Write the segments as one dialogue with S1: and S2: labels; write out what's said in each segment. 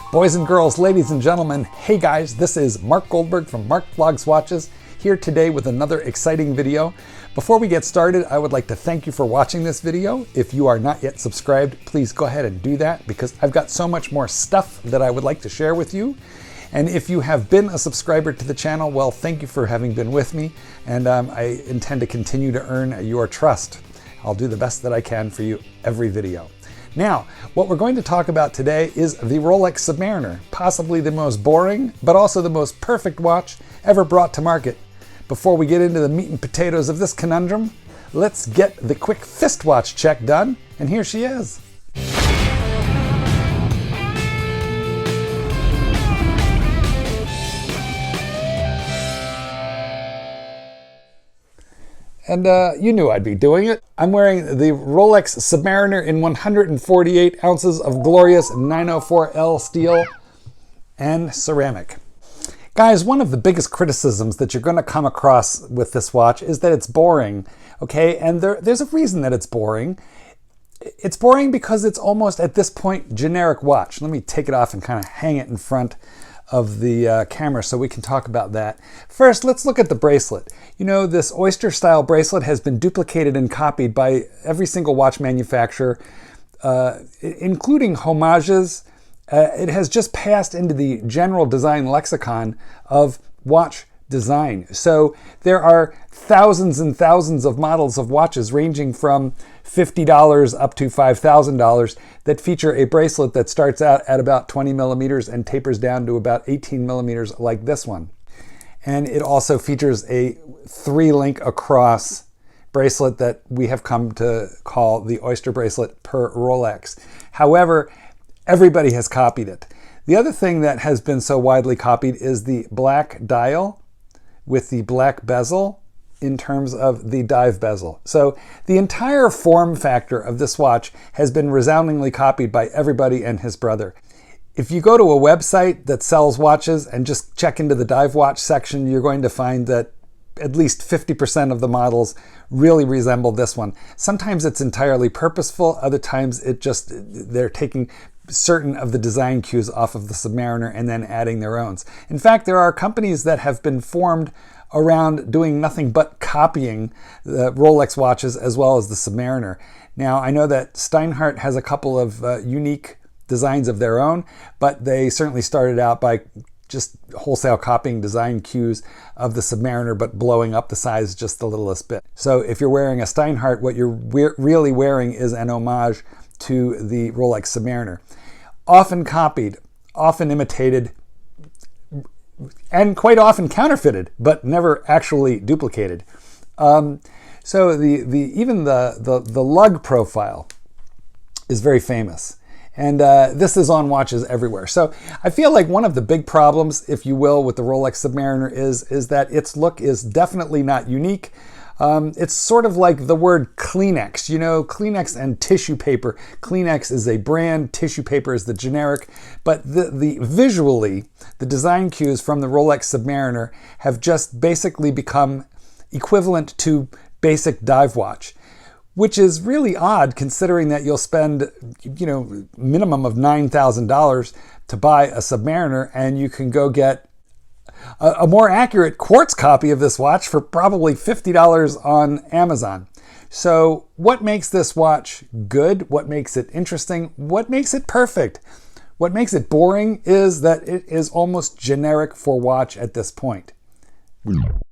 S1: Boys and girls, ladies and gentlemen, hey guys, this is Marc Goldberg from Marc Vlogs Watches, here today with another exciting video. Before we get started, I would like to thank you for watching this video. If you are not yet subscribed, please go ahead and do that because I've got so much more stuff that I would like to share with you. And if you have been a subscriber to the channel, well, thank you for having been with me, and I intend to continue to earn your trust. I'll do the best that I can for you every video. Now, what we're going to talk about today is the Rolex Submariner, possibly the most boring, but also the most perfect watch ever brought to market. Before we get into the meat and potatoes of this conundrum, let's get the quick fist watch check done, and here she is. And you knew I'd be doing it. I'm wearing the Rolex Submariner in 148 ounces of glorious 904L steel and ceramic. Guys, one of the biggest criticisms that you're going to come across with this watch is that it's boring, okay? And there's a reason that it's boring. It's boring because it's almost, at this point, generic watch. Let me take it off and kind of hang it in front of the camera so we can talk about that. First, let's look at the bracelet. You know, this oyster style bracelet has been duplicated and copied by every single watch manufacturer, including homages. It has just passed into the general design lexicon of watch design. So there are thousands and thousands of models of watches ranging from $50 up to $5,000 that feature a bracelet that starts out at about 20 millimeters and tapers down to about 18 millimeters like this one. And it also features a 3-link across bracelet that we have come to call the oyster bracelet per Rolex. However, everybody has copied it. The other thing that has been so widely copied is the black dial with the black bezel in terms of the dive bezel. So the entire form factor of this watch has been resoundingly copied by everybody and his brother. If you go to a website that sells watches and just check into the dive watch section, you're going to find that at least 50% of the models really resemble this one. Sometimes it's entirely purposeful, other times they're taking certain of the design cues off of the Submariner and then adding their own. In fact, there are companies that have been formed around doing nothing but copying the Rolex watches as well as the Submariner. Now, I know that Steinhardt has a couple of unique designs of their own, but they certainly started out by just wholesale copying design cues of the Submariner, but blowing up the size just the littlest bit. So if you're wearing a Steinhardt, what you're really wearing is an homage to the Rolex Submariner. Often copied, often imitated, and quite often counterfeited, but never actually duplicated. So even the lug profile is very famous. And this is on watches everywhere. So I feel like one of the big problems, if you will, with the Rolex Submariner is that its look is definitely not unique. It's sort of like the word Kleenex, you know, Kleenex and tissue paper. Kleenex is a brand, tissue paper is the generic, but visually, the design cues from the Rolex Submariner have just basically become equivalent to basic dive watch, which is really odd considering that you'll spend, you know, minimum of $9,000 to buy a Submariner, and you can go get a more accurate quartz copy of this watch for probably $50 on Amazon. So what makes this watch good? What makes it interesting? What makes it perfect? What makes it boring is that it is almost generic for watch at this point.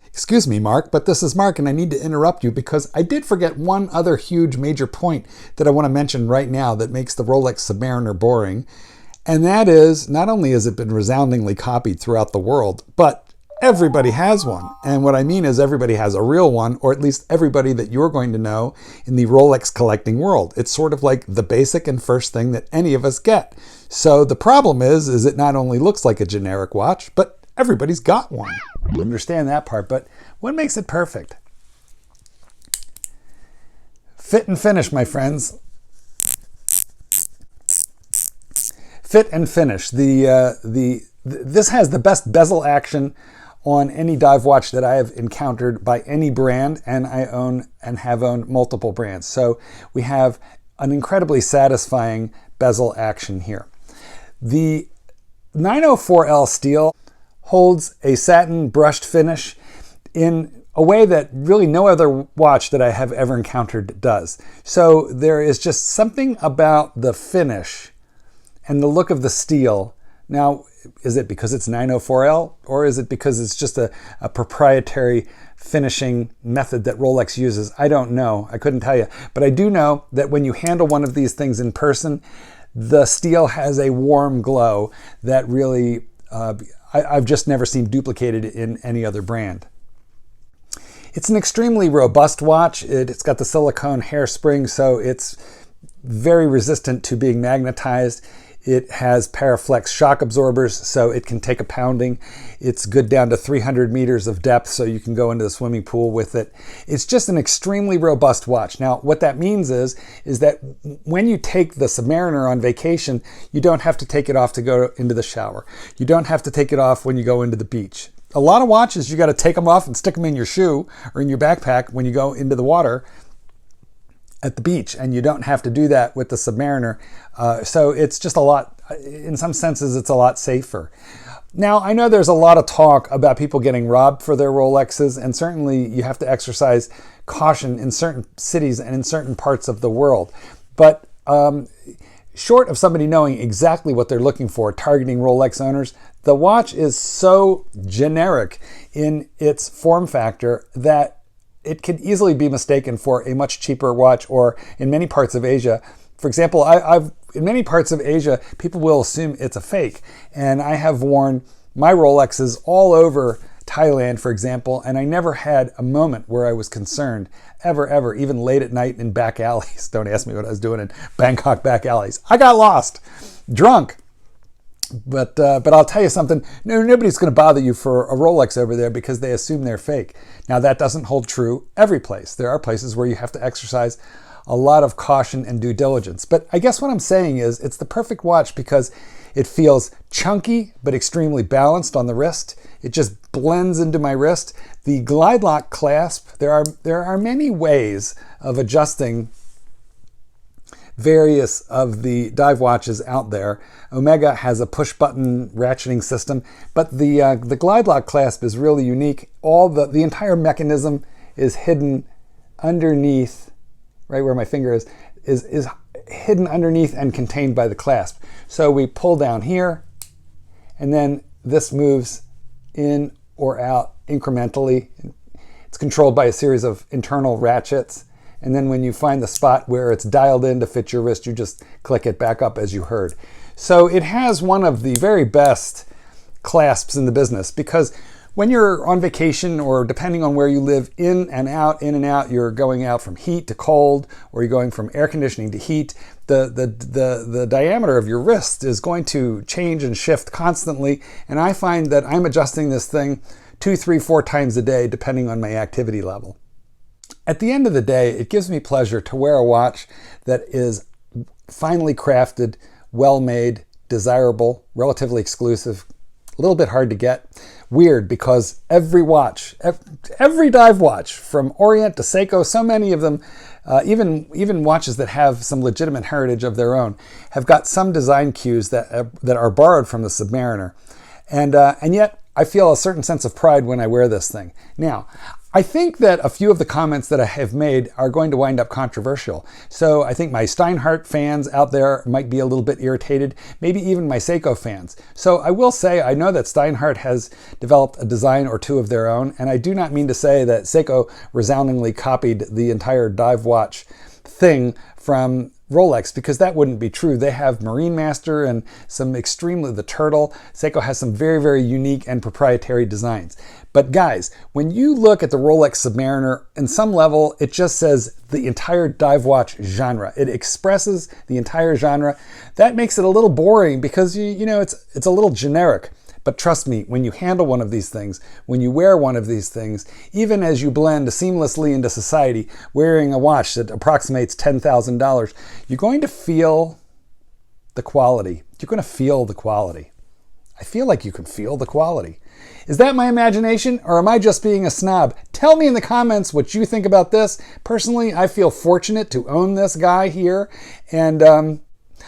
S1: Excuse me, Mark, but this is Mark, and I need to interrupt you because I did forget one other huge major point that I want to mention right now that makes the Rolex Submariner boring. And that is, not only has it been resoundingly copied throughout the world, but everybody has one. And what I mean is everybody has a real one, or at least everybody that you're going to know in the Rolex collecting world. It's sort of like the basic and first thing that any of us get. So the problem is it not only looks like a generic watch, but everybody's got one. I understand that part, but what makes it perfect? Fit and finish, my friends. Fit and finish. This has the best bezel action on any dive watch that I have encountered by any brand, and I own and have owned multiple brands. So we have an incredibly satisfying bezel action here. The 904L steel holds a satin brushed finish in a way that really no other watch that I have ever encountered does. So there is just something about the finish and the look of the steel. Now, is it because it's 904L, or is it because it's just a proprietary finishing method that Rolex uses? I don't know. I couldn't tell you. But I do know that when you handle one of these things in person, the steel has a warm glow that really I've just never seen duplicated in any other brand. It's an extremely robust watch. It's got the silicone hairspring, so it's very resistant to being magnetized. It has Paraflex shock absorbers, so it can take a pounding. It's good down to 300 meters of depth, so you can go into the swimming pool with it. It's just an extremely robust watch. Now, what that means is that when you take the Submariner on vacation, you don't have to take it off to go into the shower. You don't have to take it off when you go into the beach. A lot of watches, you got to take them off and stick them in your shoe or in your backpack when you go into the water at the beach, and you don't have to do that with the Submariner. So it's just a lot, in some senses, it's a lot safer. Now, I know there's a lot of talk about people getting robbed for their Rolexes, and certainly you have to exercise caution in certain cities and in certain parts of the world. But short of somebody knowing exactly what they're looking for, targeting Rolex owners, the watch is so generic in its form factor that it could easily be mistaken for a much cheaper watch, or in many parts of Asia. For example, in many parts of Asia, people will assume it's a fake. And I have worn my Rolexes all over Thailand, for example, and I never had a moment where I was concerned, ever, even late at night in back alleys. Don't ask me what I was doing in Bangkok back alleys. I got lost, drunk. But I'll tell you something, nobody's going to bother you for a Rolex over there because they assume they're fake. Now, that doesn't hold true every place. There are places where you have to exercise a lot of caution and due diligence. But I guess what I'm saying is it's the perfect watch because it feels chunky but extremely balanced on the wrist. It just blends into my wrist. The glide lock clasp, there are many ways of adjusting various of the dive watches out there. Omega has a push-button ratcheting system, but the glide lock clasp is really unique. The entire mechanism is hidden underneath, right where my finger is hidden underneath and contained by the clasp. So we pull down here, and then this moves in or out incrementally. It's controlled by a series of internal ratchets. And then when you find the spot where it's dialed in to fit your wrist, you just click it back up as you heard. So it has one of the very best clasps in the business, because when you're on vacation, or depending on where you live, in and out, you're going out from heat to cold, or you're going from air conditioning to heat, the diameter of your wrist is going to change and shift constantly. And I find that I'm adjusting this thing 2, 3, 4 times a day, depending on my activity level. At the end of the day, it gives me pleasure to wear a watch that is finely crafted, well-made, desirable, relatively exclusive, a little bit hard to get. Weird, because every watch, every dive watch, from Orient to Seiko, so many of them, even watches that have some legitimate heritage of their own, have got some design cues that are borrowed from the Submariner. And yet, I feel a certain sense of pride when I wear this thing. Now, I think that a few of the comments that I have made are going to wind up controversial. So I think my Steinhardt fans out there might be a little bit irritated, maybe even my Seiko fans. So I will say, I know that Steinhardt has developed a design or two of their own, and I do not mean to say that Seiko resoundingly copied the entire dive watch thing from Rolex, because that wouldn't be true. They have Marine Master and the Turtle. Seiko has some very, very unique and proprietary designs. But guys, when you look at the Rolex Submariner, in some level, it just says the entire dive watch genre. It expresses the entire genre. That makes it a little boring because it's a little generic. But trust me, when you handle one of these things, when you wear one of these things, even as you blend seamlessly into society, wearing a watch that approximates $10,000, you're going to feel the quality. You're going to feel the quality. I feel like you can feel the quality. Is that my imagination, or am I just being a snob? Tell me in the comments what you think about this. Personally, I feel fortunate to own this guy here, and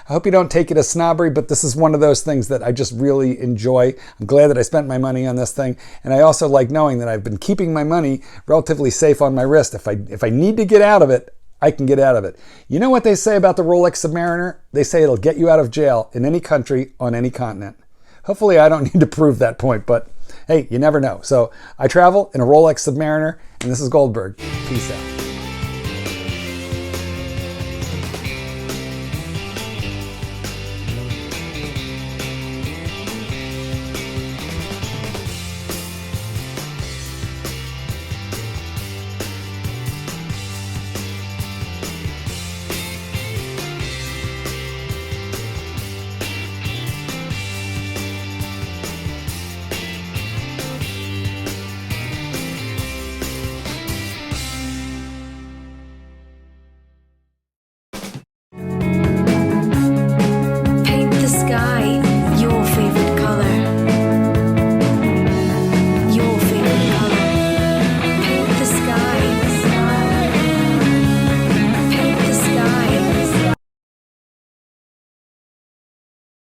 S1: I hope you don't take it as snobbery, but this is one of those things that I just really enjoy. I'm glad that I spent my money on this thing. And I also like knowing that I've been keeping my money relatively safe on my wrist. If I need to get out of it, I can get out of it. You know what they say about the Rolex Submariner? They say it'll get you out of jail in any country on any continent. Hopefully I don't need to prove that point, but hey, you never know. So I travel in a Rolex Submariner, and this is Goldberg. Peace out.